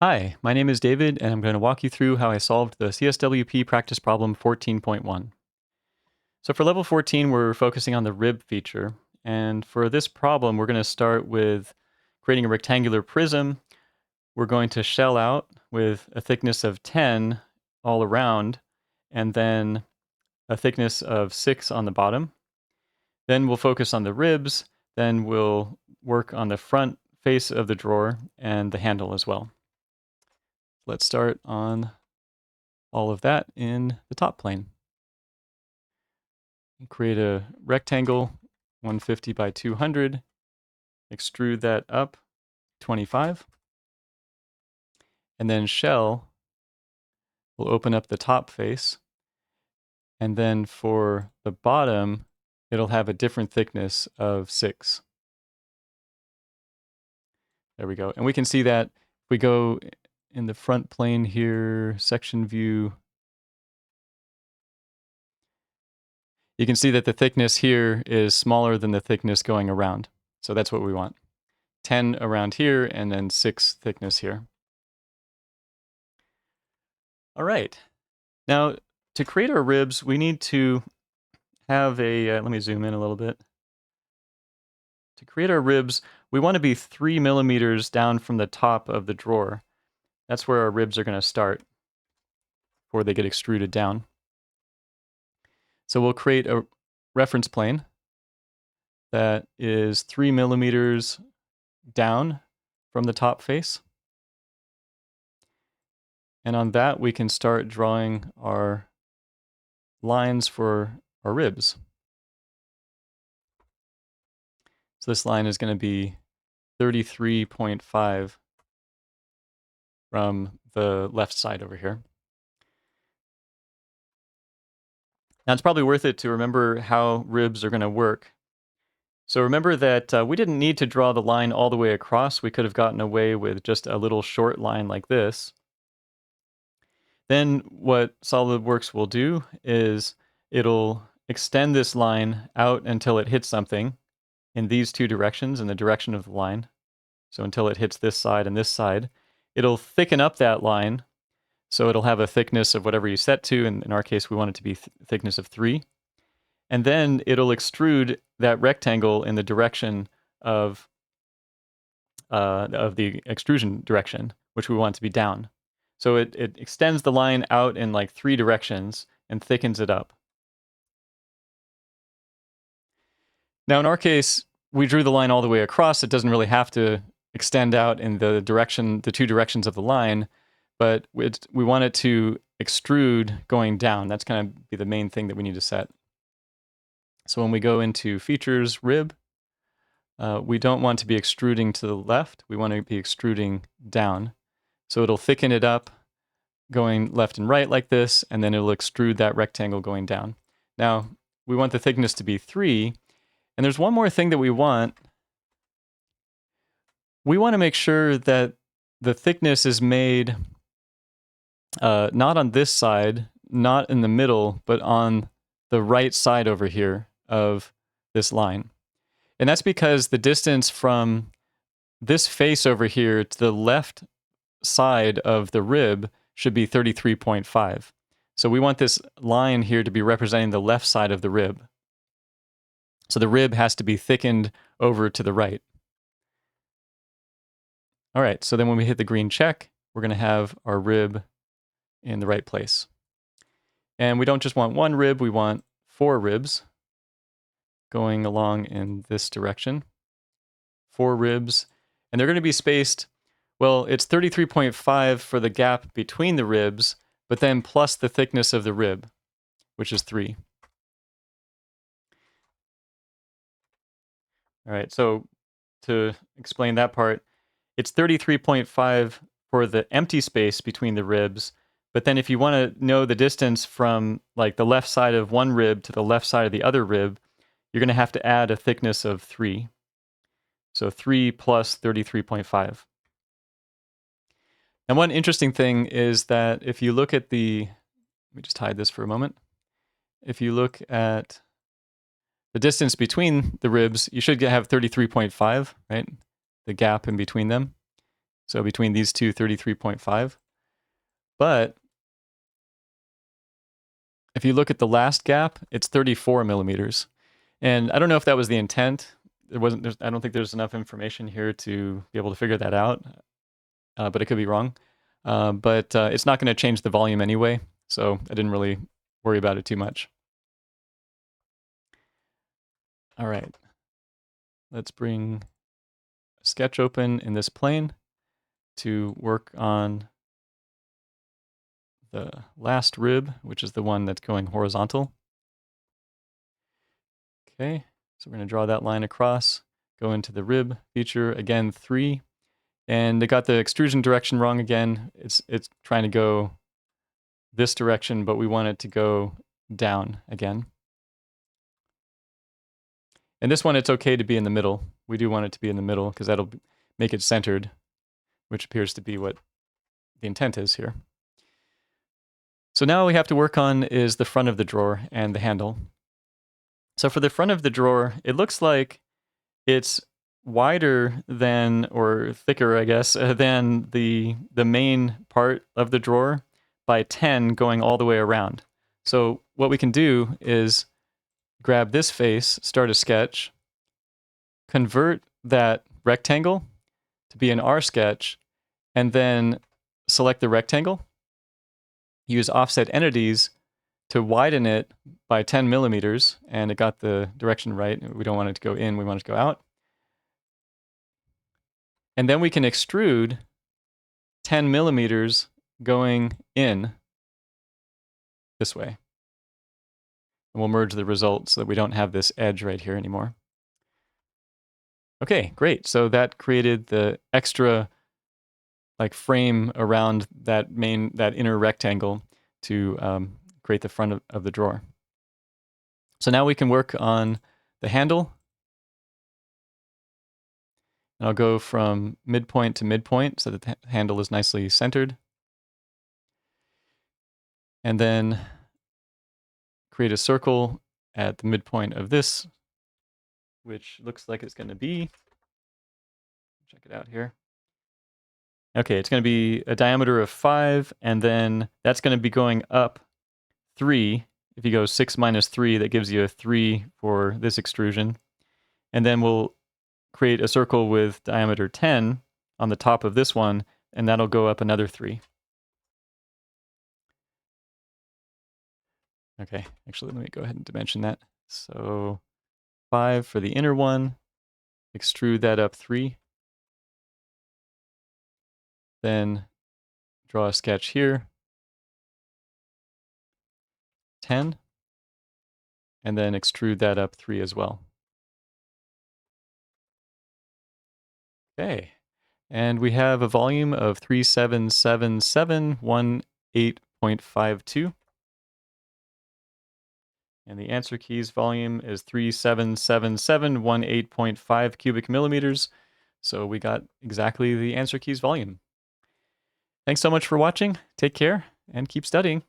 Hi, my name is David, and I'm going to walk you through how I solved the CSWP practice problem 14.1. So for level 14, we're focusing on the rib feature. And for this problem, we're going to start with creating a rectangular prism. We're going to shell out with a thickness of 10 all around, and then a thickness of 6 on the bottom. Then we'll focus on the ribs. Then we'll work on the front face of the drawer and the handle as well. Let's start on all of that in the top plane. Create a rectangle, 150 by 200, extrude that up 25, and then shell will open up the top face, and then for the bottom, it'll have a different thickness of 6. There we go. And we can see that if we go in the front plane here, section view, you can see that the thickness here is smaller than the thickness going around. So that's what we want. 10 around here, and then 6 thickness here. All right. Now, to create our ribs, we need to have a, let me zoom in a little bit. To create our ribs, we want to be 3 millimeters down from the top of the drawer. That's where our ribs are going to start before they get extruded down. So we'll create a reference plane that is 3 millimeters down from the top face. And on that, we can start drawing our lines for our ribs. So this line is going to be 33.5 from the left side over here. Now it's probably worth it to remember how ribs are going to work. So remember that we didn't need to draw the line all the way across. We could have gotten away with just a little short line like this. Then what SolidWorks will do is it'll extend this line out until it hits something in these two directions, in the direction of the line. So until it hits this side and this side, it'll thicken up that line. So it'll have a thickness of whatever you set to. And in our case, we want it to be thickness of 3. And then it'll extrude that rectangle in the direction of the extrusion direction, which we want to be down. So it extends the line out in like 3 directions and thickens it up. Now in our case, we drew the line all the way across. It doesn't really have to extend out in the 2 directions of the line, but we want it to extrude going down. That's going to be the main thing that we need to set. So when we go into features, rib, we don't want to be extruding to the left. We want to be extruding down. So it'll thicken it up going left and right like this, and then it'll extrude that rectangle going down. Now, we want the thickness to be 3, and there's one more thing that we want. We want to make sure that the thickness is made not on this side, not in the middle, but on the right side over here of this line. And that's because the distance from this face over here to the left side of the rib should be 33.5. So we want this line here to be representing the left side of the rib. So the rib has to be thickened over to the right. All right, so then when we hit the green check, we're going to have our rib in the right place. And we don't just want 1 rib, we want 4 ribs going along in this direction. 4 ribs, and they're going to be spaced, well, it's 33.5 for the gap between the ribs, but then plus the thickness of the rib, which is 3. All right, so to explain that part, it's 33.5 for the empty space between the ribs, but then if you want to know the distance from like the left side of one rib to the left side of the other rib, you're going to have to add a thickness of 3. So 3 plus 33.5. And one interesting thing is that if you look at let me just hide this for a moment. If you look at the distance between the ribs, you should have 33.5, right? The gap in between them. So between these two, 33.5. But if you look at the last gap, it's 34 millimeters. And I don't know if that was the intent. I don't think there's enough information here to be able to figure that out, but it could be wrong. But it's not going to change the volume anyway, so I didn't really worry about it too much. All right, let's bring a sketch open in this plane to work on the last rib, which is the one that's going horizontal. Okay, so we're going to draw that line across, go into the rib feature, again 3, and they got the extrusion direction wrong again. It's trying to go this direction, but we want it to go down again. And this one, it's okay to be in the middle. We do want it to be in the middle because that'll make it centered, which appears to be what the intent is here. So now all we have to work on is the front of the drawer and the handle. So for the front of the drawer, it looks like it's wider than, or thicker, I guess, than the main part of the drawer by 10 going all the way around. So what we can do is grab this face, start a sketch, convert that rectangle to be an R sketch, and then select the rectangle, use offset entities to widen it by 10 millimeters, and it got the direction right. We don't want it to go in, we want it to go out. And then we can extrude 10 millimeters going in this way. And we'll merge the results so that we don't have this edge right here anymore. Okay, great. So that created the extra like frame around that inner rectangle to create the front of the drawer. So now we can work on the handle. And I'll go from midpoint to midpoint so that the handle is nicely centered. And then create a circle at the midpoint of this, which looks like it's going to be, check it out here. Okay, it's going to be a diameter of 5, and then that's going to be going up 3. If you go 6 minus 3, that gives you a 3 for this extrusion. And then we'll create a circle with diameter 10 on the top of this one, and that'll go up another 3. Okay, actually, let me go ahead and dimension that. So 5 for the inner one, extrude that up 3. Then draw a sketch here, 10, and then extrude that up 3 as well. Okay, and we have a volume of 377718.52. And the answer key's volume is 377718.5 cubic millimeters. So we got exactly the answer key's volume. Thanks so much for watching. Take care and keep studying.